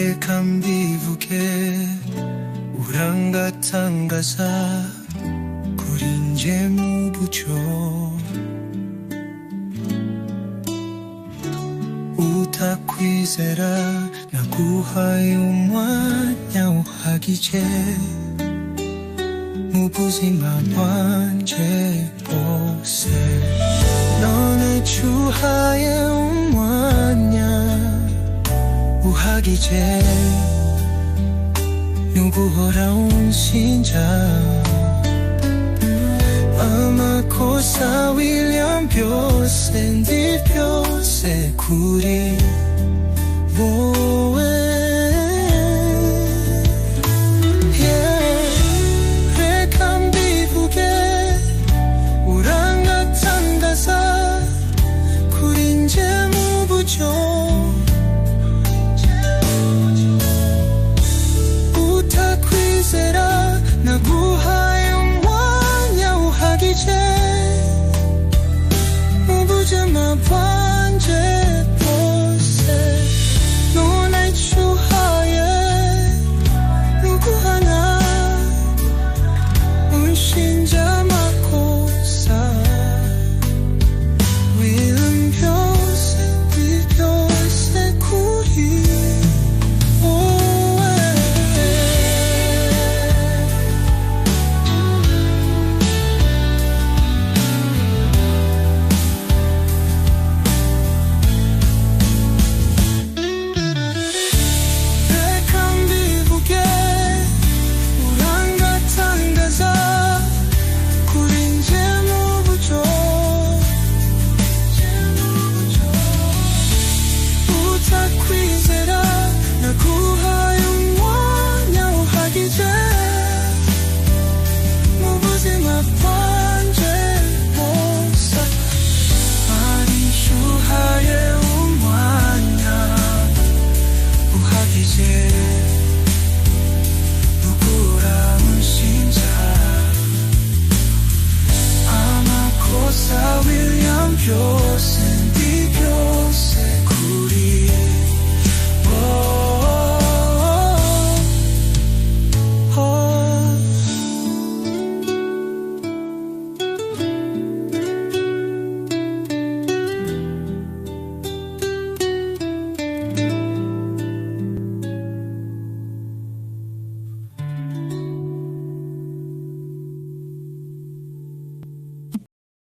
Rekam bivuge urangatangaza kuri nje mu buryo utakwizera naguhaye umwanya uhagije mu buzima bwanje bwose none cuhaye umwanya uhagije 누구라 운신자 amakosa william byose ndi byose kuri wowe reka mbivuge urangatangaza kuri nje mu buryo 나구하여 왕야 우하기제 무부자마 반제 보세 너나이 추하에 누구 하나 운신자 마코사 위은 벼세 비벼세 구리 william 표